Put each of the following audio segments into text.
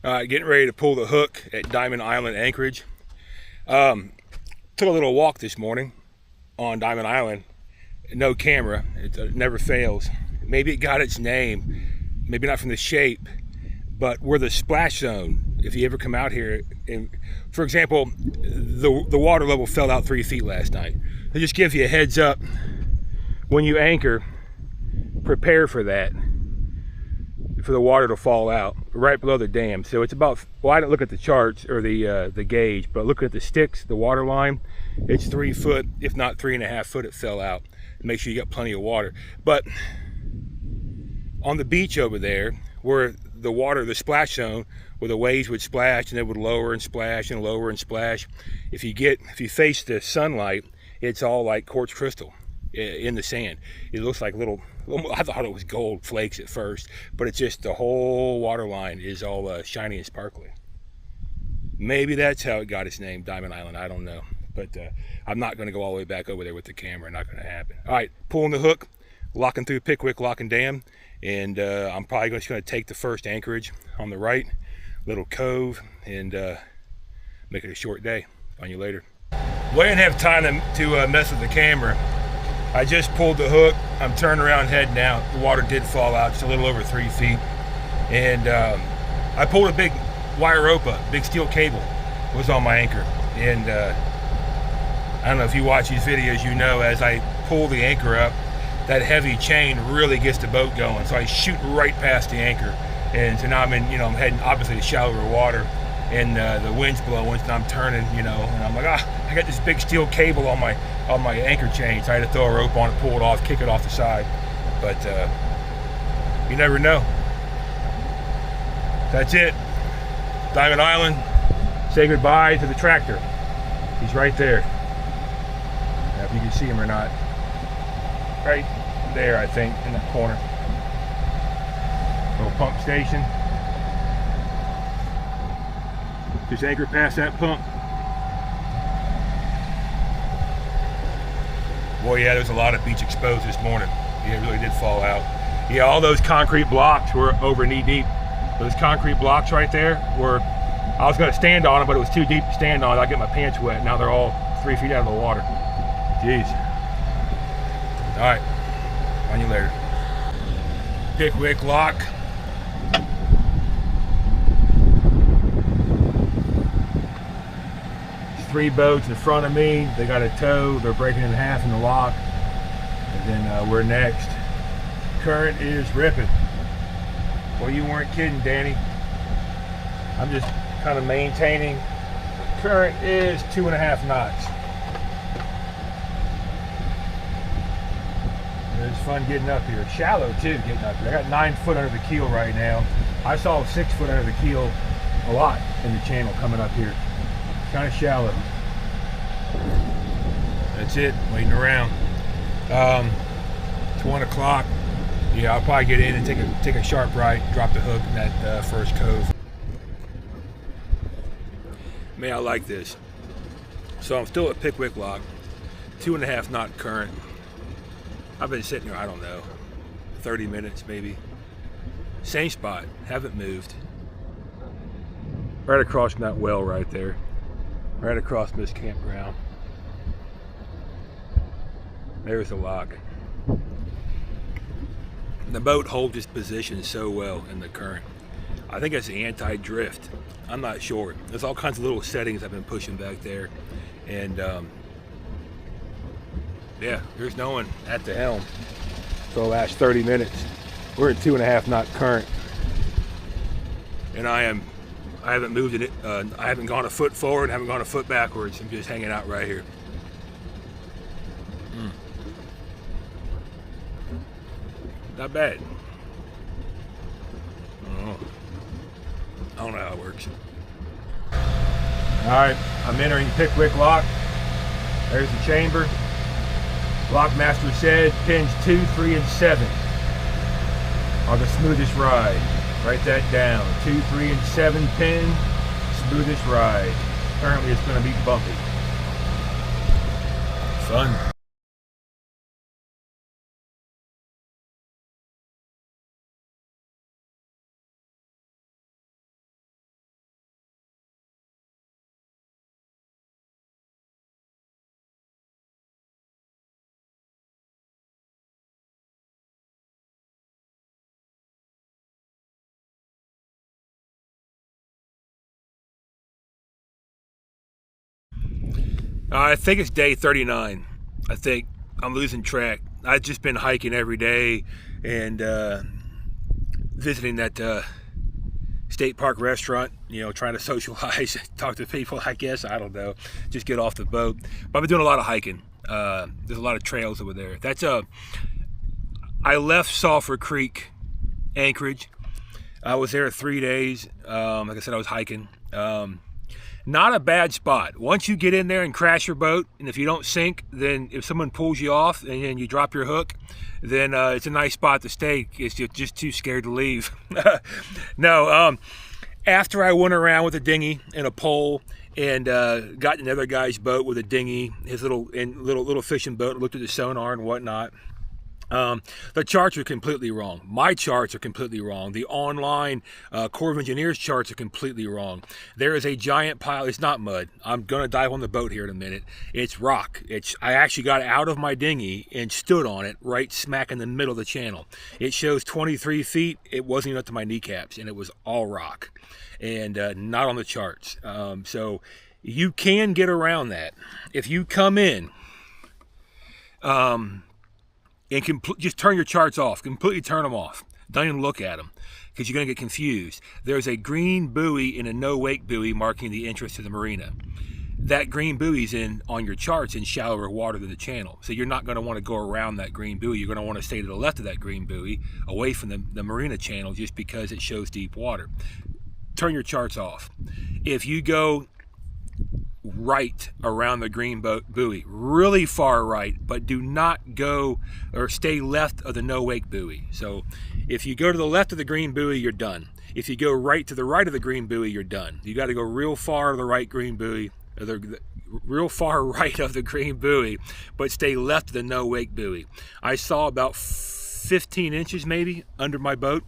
Getting ready to pull the hook at Diamond Island Anchorage. Took a little walk this morning on Diamond Island. No camera, it never fails. Maybe it got its name, maybe not from the shape, but we're the splash zone. If you ever come out here, and for example, the water level fell out 3 feet last night. It just gives you a heads up when you anchor, prepare for that, for the water to fall out right below the dam. So it's about, well, I didn't look at the charts or the gauge, but looking at the sticks, the water line, it's 3 foot, if not 3.5 foot, it fell out. Make sure you got plenty of water. But on the beach over there, where the water, the splash zone, where the waves would splash and they would lower and splash and lower and splash, if you face the sunlight, it's all like quartz crystal in the sand. It looks like little, I thought it was gold flakes at first, but it's just the whole water line is all shiny and sparkly. Maybe that's how it got its name, Diamond Island. I don't know, but I'm not going to go all the way back over there with the camera. Not going to happen. All right, pulling the hook, locking through Pickwick Lock and Dam, and I'm probably just going to take the first anchorage on the right, little cove, and make it a short day. On you later. We didn't have time to mess with the camera. I just pulled the hook. I'm turning around heading out. The water did fall out, just a little over 3 feet. And I pulled a big wire rope up, big steel cable was on my anchor. And I don't know if you watch these videos, you know, as I pull the anchor up, that heavy chain really gets the boat going. So I shoot right past the anchor. And so now I'm in, I'm heading obviously to shallower water. And the wind's blowing, and I'm turning, and I'm like, I got this big steel cable on my anchor chain, so I had to throw a rope on it, pull it off, kick it off the side. But you never know. That's it. Diamond Island. Say goodbye to the tractor. He's right there. Now, if you can see him or not. Right there, I think, in that corner. Little pump station. Just anchor past that pump. Boy, yeah, there's a lot of beach exposed this morning. Yeah, it really did fall out. Yeah, all those concrete blocks were over knee deep. Those concrete blocks right there were, I was gonna stand on them, but it was too deep to stand on. I get my pants wet. Now they're all 3 feet out of the water. Jeez. All right, on you later. Pickwick lock. 3 boats in front of me. They got a tow. They're breaking in half in the lock. And then we're next. Current is ripping. Well, you weren't kidding, Danny. I'm just kind of maintaining. Current is 2.5 knots. It's fun getting up here. Shallow too, getting up here. I got 9 foot under the keel right now. I saw 6 foot under the keel a lot in the channel coming up here. Kind of shallow. That's it, waiting around. It's 1 o'clock. Yeah, I'll probably get in and take a sharp right, drop the hook in that first cove. Man, I like this. So I'm still at Pickwick Lock, 2.5 knot current. I've been sitting here, I don't know, 30 minutes maybe. Same spot, haven't moved. Right across from that well right there. Right across from this campground. There's the lock. The boat holds its position so well in the current. I think it's the anti-drift. I'm not sure. There's all kinds of little settings I've been pushing back there. And yeah, there's no one at the helm for the last 30 minutes. We're at 2.5 knot current. And I haven't moved it. I haven't gone a foot forward, haven't gone a foot backwards. I'm just hanging out right here. Not bad. Oh, I don't know how it works. All right, I'm entering Pickwick Lock. There's the chamber. Lockmaster said pins 2, 3, and 7 are the smoothest ride. Write that down. 2, 3, and 7 pin, smoothest ride. Apparently it's going to be bumpy. Fun. I think it's day 39. I think I'm losing track. I've just been hiking every day and visiting that state park restaurant, you know, trying to socialize, talk to people, I guess. I don't know. Just get off the boat. But I've been doing a lot of hiking. There's a lot of trails over there. I left Sulphur Creek, Anchorage. I was there 3 days. Like I said, I was hiking. Not a bad spot. Once you get in there and crash your boat, and if you don't sink, then if someone pulls you off and then you drop your hook, then it's a nice spot to stay. It's just too scared to leave. No, after I went around with a dinghy and a pole and got in another guy's boat with a dinghy, his little fishing boat, looked at the sonar and whatnot. The charts are completely wrong. My charts are completely wrong. The online Corps of Engineers charts are completely wrong. There is a giant pile. It's not mud. I'm going to dive on the boat here in a minute. It's rock. I actually got out of my dinghy and stood on it right smack in the middle of the channel. It shows 23 feet. It wasn't even up to my kneecaps, and it was all rock and not on the charts. So you can get around that. If you come in, and just turn your charts off, completely turn them off. Don't even look at them because you're going to get confused. There's a green buoy and a no-wake buoy marking the entrance to the marina. That green buoy's on your charts in shallower water than the channel. So you're not going to want to go around that green buoy. You're going to want to stay to the left of that green buoy, away from the marina channel, just because it shows deep water. Turn your charts off. If you go right around the green buoy, really far right, but do not go or stay left of the no-wake buoy. So if you go to the left of the green buoy, you're done. If you go right to the right of the green buoy, you're done. You got to go real far to the right green buoy, real far right of the green buoy, but stay left of the no-wake buoy. I saw about 15 inches maybe under my boat,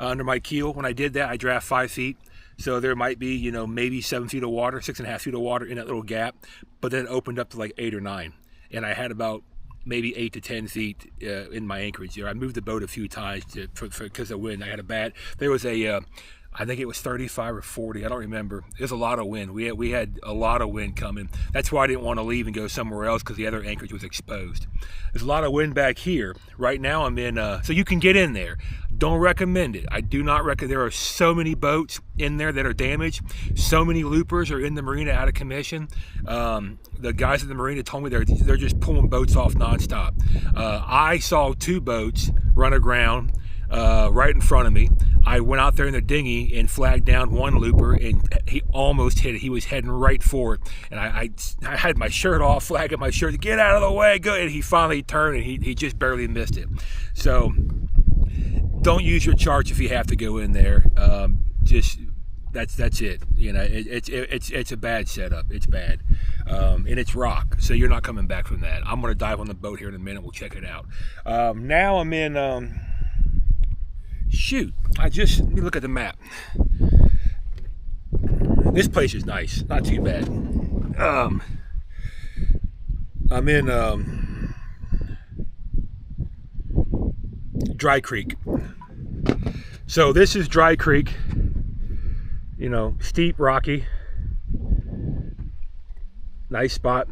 under my keel. When I did that, I draft 5 feet. So there might be, you know, maybe 7 feet of water, 6.5 feet of water in that little gap, but then it opened up to like 8 or 9. And I had about maybe 8 to 10 feet in my anchorage there. I moved the boat a few times because of wind. I had there was I think it was 35 or 40. I don't remember. There's a lot of wind. We had a lot of wind coming. That's why I didn't want to leave and go somewhere else, because the other anchorage was exposed. There's a lot of wind back here. Right now I'm in, so you can get in there. Don't recommend it. I do not recommend. There are so many boats in there that are damaged. So many loopers are in the marina out of commission. The guys at the marina told me they're just pulling boats off nonstop. I saw 2 boats run aground right in front of me. I went out there in the dinghy and flagged down one looper, and he almost hit it. He was heading right for it, and I had my shirt off, flagging my shirt to get out of the way, go, and he finally turned and he just barely missed it. So don't use your charts if you have to go in there. Just that's it. You know, it's a bad setup. It's bad, and it's rock, so you're not coming back from that. I'm going to dive on the boat here in a minute. We'll check it out. Now I'm in. Shoot, let me look at the map. This place is nice, not too bad. I'm in Dry Creek. So this is Dry Creek, you know, steep, rocky, nice spot.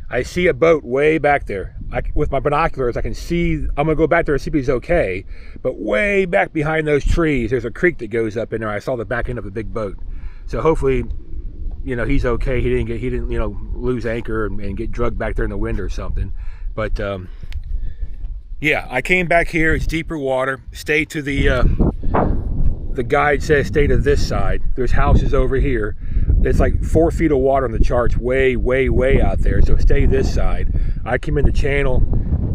I see a boat way back there. With my binoculars, I can see, I'm gonna go back there and see if he's okay, but way back behind those trees, there's a creek that goes up in there. I saw the back end of a big boat. So hopefully, you know, he's okay. He didn't, you know, lose anchor and get drugged back there in the wind or something. But yeah, I came back here. It's deeper water. Stay to the guide says stay to this side. There's houses over here. It's like 4 feet of water on the charts, way, way, way out there. So stay this side. I came in the channel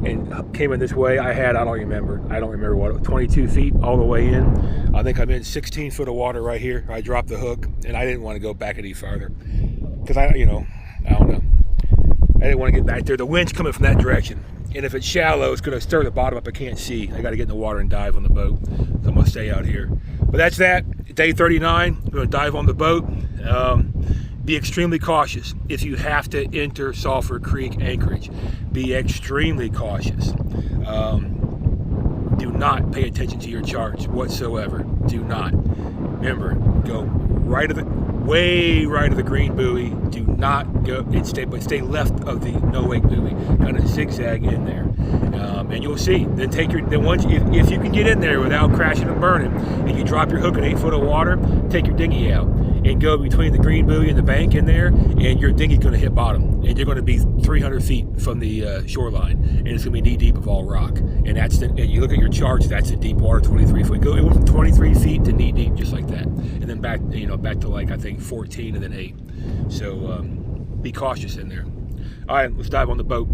and came in this way. I don't remember what, 22 feet all the way in. I think I'm in 16 foot of water right here. I dropped the hook, and I didn't want to go back any farther because I don't know. I didn't want to get back there. The wind's coming from that direction, and if it's shallow, it's going to stir the bottom up. I can't see. I got to get in the water and dive on the boat. So I'm going to stay out here. But that's that. Day 39. I'm going to dive on the boat. Be extremely cautious. If you have to enter Sulphur Creek anchorage, be extremely cautious. Do not pay attention to your charts whatsoever. Do not. Remember, go way right of the green buoy. Do not go and stay left of the no wake buoy. Kind of zigzag in there, and you'll see. Then once if you can get in there without crashing and burning, and you drop your hook in 8 foot of water, take your dinghy out and go between the green buoy and the bank in there, and your dinghy's going to hit bottom, and you're going to be 300 feet from the shoreline, and it's going to be knee deep of all rock. And and you look at your charts, that's a deep water, 23 foot. It went from 23 feet to knee deep, just like that, and then back to like I think 14 and then 8. So be cautious in there. All right, let's dive on the boat.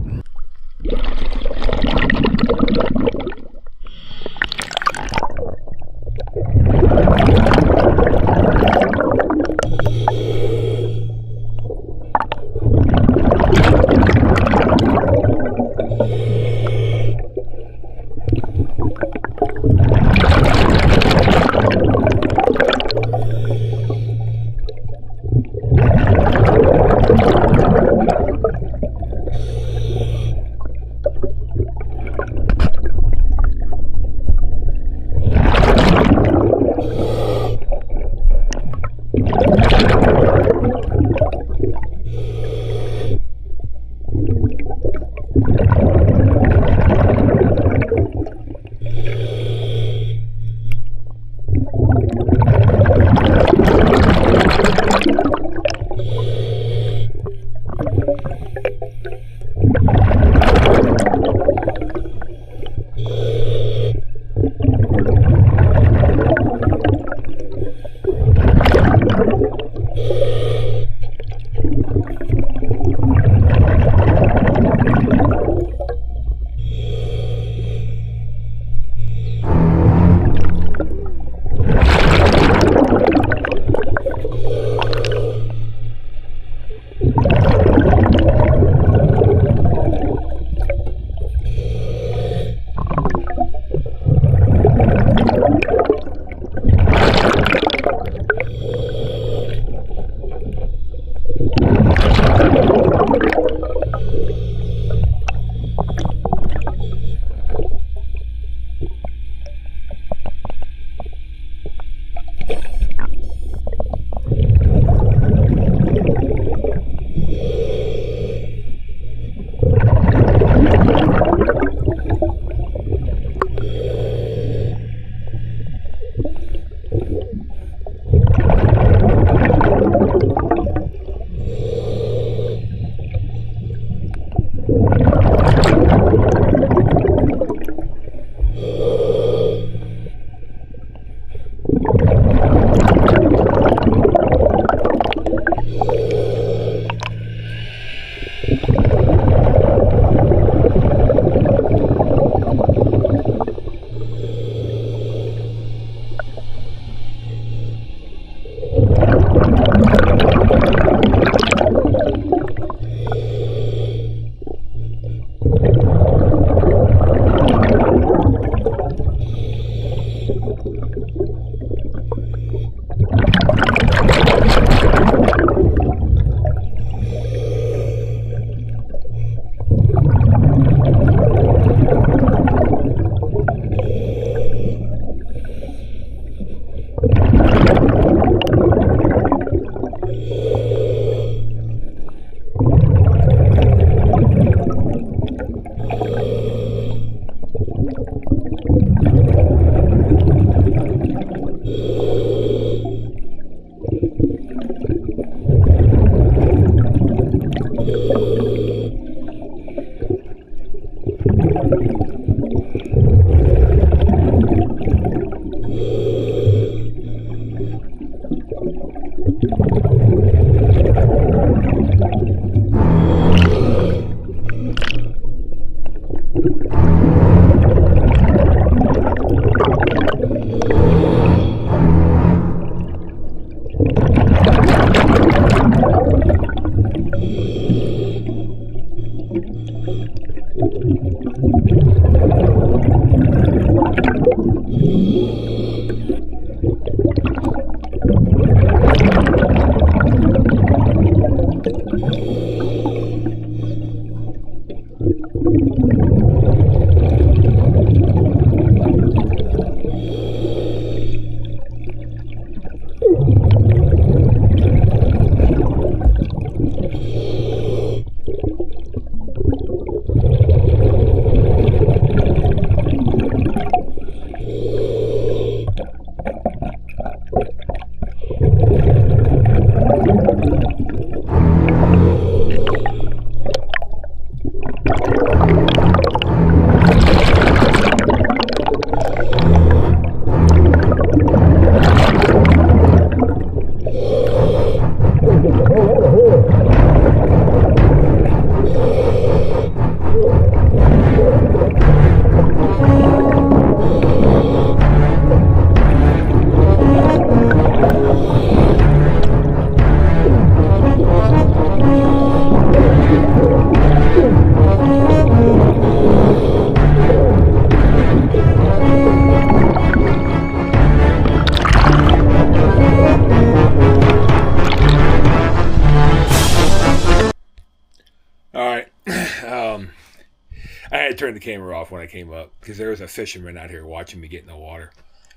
turned the camera off when I came up because there was a fisherman out here watching me get in the water.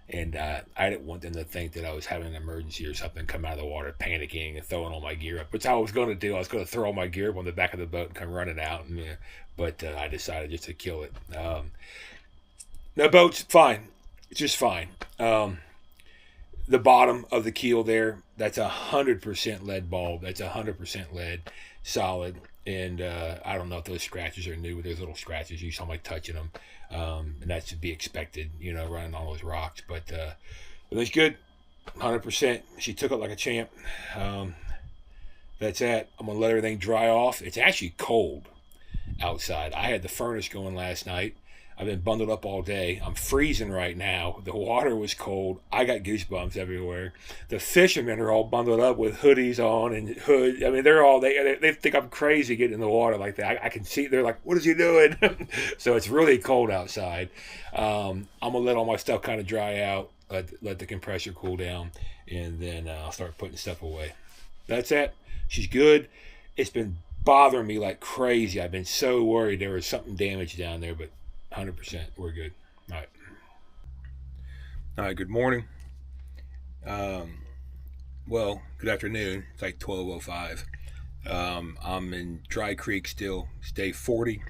And I didn't want them to think that I was having an emergency or something, come out of the water panicking and throwing all my gear up, which I was going to do. I was going to throw all my gear up on the back of the boat and come running out. And, but I decided just to kill it. The boat's fine. It's just fine. The bottom of the keel there, that's 100% lead bulb. That's 100% lead, solid. And I don't know if those scratches are new, but there's little scratches. You saw me touching them. And that should be expected, running on those rocks. But it was good, 100%. She took it like a champ. That's it. I'm going to let everything dry off. It's actually cold outside. I had the furnace going last night. I've been bundled up all day. I'm freezing right now. The water was cold. I got goosebumps everywhere. The fishermen are all bundled up with hoodies on and hood. I mean, they think I'm crazy getting in the water like that. I can see, they're like, what is he doing? So it's really cold outside. I'm going to let all my stuff kind of dry out, let the compressor cool down, and then I'll start putting stuff away. That's it. She's good. It's been bothering me like crazy. I've been so worried there was something damaged down there, but 100%, we're good. All right, good morning. Well, good afternoon. It's like 12:05. I'm in Dry Creek still. It's day 40.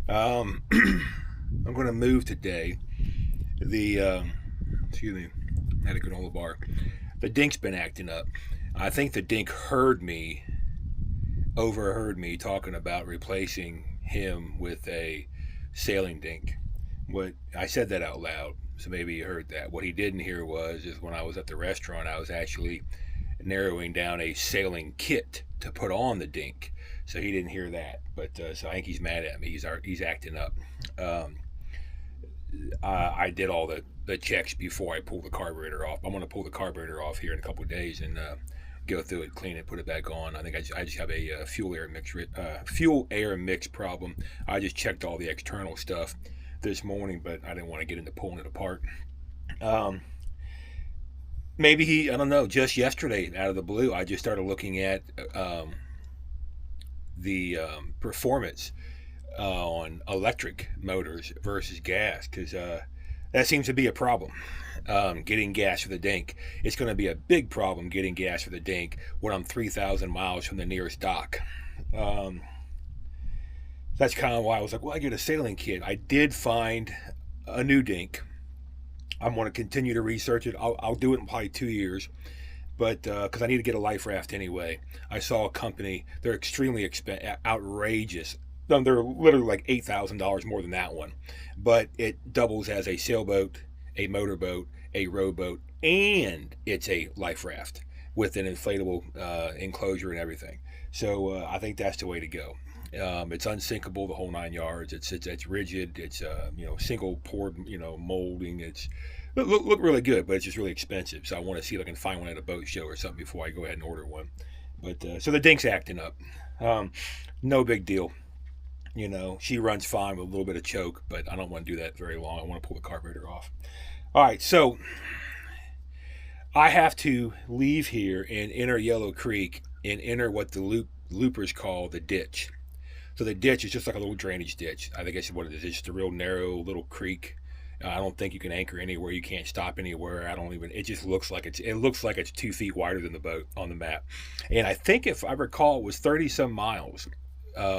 I'm going to move today. Excuse me, I had a granola bar. The dink's been acting up. I think the dink overheard me talking about replacing him with a sailing dink. What I said that out loud, so maybe you heard that. What he didn't hear is when I was at the restaurant, I was actually narrowing down a sailing kit to put on the dink, so he didn't hear that. But so I think he's mad at me. He's acting up. I did all the checks before I pulled the carburetor off. I'm going to pull the carburetor off here in a couple of days and go through it, clean it, put it back on. I think I just have a fuel air mix problem. I just checked all the external stuff this morning, but I didn't want to get into pulling it apart. Maybe I don't know, just yesterday out of the blue, I just started looking at the performance on electric motors versus gas, because that seems to be a problem. Getting gas for the dink. It's going to be a big problem getting gas for the dink when I'm 3,000 miles from the nearest dock. That's kind of why I was like, well, I get a sailing kit. I did find a new dink. I'm going to continue to research it. I'll do it in probably 2 years, but because I need to get a life raft anyway. I saw a company. They're extremely outrageous. They're literally like $8,000 more than that one, but it doubles as a sailboat, a motorboat, a rowboat, and it's a life raft with an inflatable enclosure and everything. So I think that's the way to go. It's unsinkable, the whole 9 yards. It's rigid. It's single poured molding. It's look really good, but it's just really expensive. So I want to see if I can find one at a boat show or something before I go ahead and order one. But so the dink's acting up. No big deal. She runs fine with a little bit of choke, but I don't want to do that very long. I want to pull the carburetor off. All right, so I have to leave here and enter Yellow Creek and enter what the loopers call the ditch. So the ditch is just like a little drainage ditch. I think that's what it is. It's just a real narrow little creek. I don't think you can anchor anywhere. You can't stop anywhere. It just looks like it looks like it's 2 feet wider than the boat on the map. And I think, if I recall, it was 30 some miles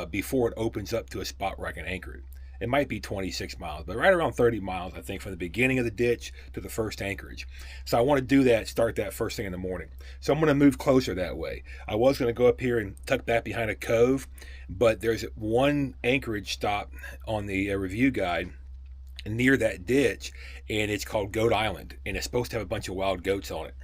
before it opens up to a spot where I can anchor it. It might be 26 miles, but right around 30 miles, I think, from the beginning of the ditch to the first anchorage. So I want to do that, start that first thing in the morning. So I'm going to move closer that way. I was going to go up here and tuck back behind a cove, but there's one anchorage stop on the review guide near that ditch, and it's called Goat Island, and it's supposed to have a bunch of wild goats on it.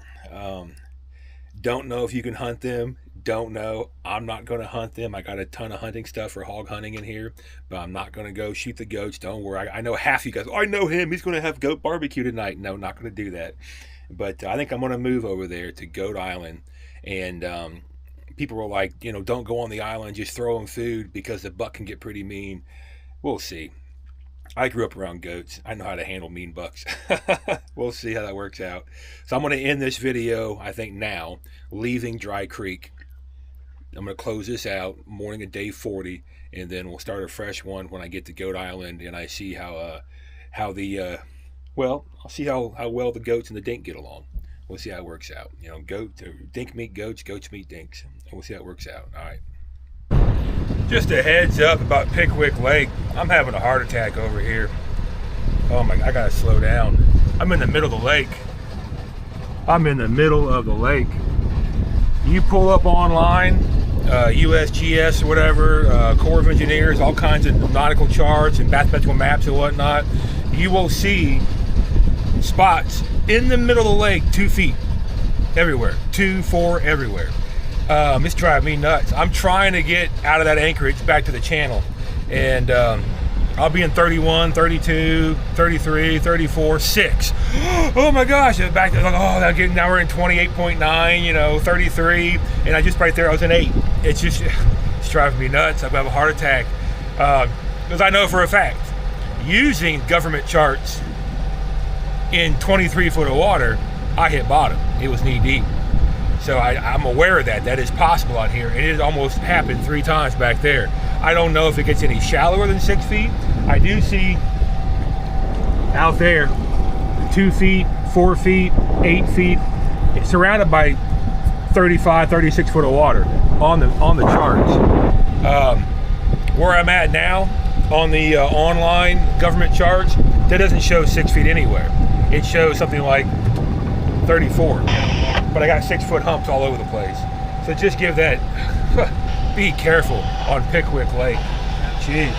Don't know if you can hunt them. Don't know. I'm not going to hunt them. I got a ton of hunting stuff for hog hunting in here, but I'm not going to go shoot the goats. Don't worry. I know half you guys, I know him. He's going to have goat barbecue tonight. No, not going to do that. But I think I'm going to move over there to Goat Island. And people were like, don't go on the island. Just throw them food because the buck can get pretty mean. We'll see. I grew up around goats. I know how to handle mean bucks. We'll see how that works out. So I'm going to end this video, I think now, leaving Dry Creek. I'm going to close this out, morning of day 40, and then we'll start a fresh one when I get to Goat Island and I see how the well, I'll see how well the goats and the dink get along. We'll see how it works out. You know, dink meet goats, goats meet dinks, and we'll see how it works out. All right. Just a heads up about Pickwick Lake. I'm having a heart attack over here. Oh my, I gotta slow down. I'm in the middle of the lake. I'm in the middle of the lake. You pull up online, USGS or whatever, Corps of Engineers, all kinds of nautical charts and mathematical maps and whatnot. You will see spots in the middle of the lake, 2 feet everywhere, 2, 4 everywhere. It's driving me nuts. I'm trying to get out of that anchorage back to the channel, and I'll be in 31, 32, 33, 34, 6. Oh my gosh, back to, now we're in 28.9, you know, 33, and I just right there, I was in 8. It's driving me nuts. I'm gonna have a heart attack. Because I know for a fact, using government charts in 23 foot of water, I hit bottom. It was knee deep. So I'm aware of that. That is possible out here. And it almost happened 3 times back there. I don't know if it gets any shallower than 6 feet. I do see out there 2 feet, 4 feet, 8 feet. It's surrounded by 35, 36 foot of water on the charts. Where I'm at now on the online government charts, that doesn't show 6 feet anywhere. It shows something like 34. But I got 6 foot humps all over the place. So just give that, be careful on Pickwick Lake. Jeez.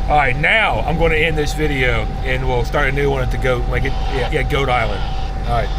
All right, now I'm going to end this video and we'll start a new one at the Goat Island. All right.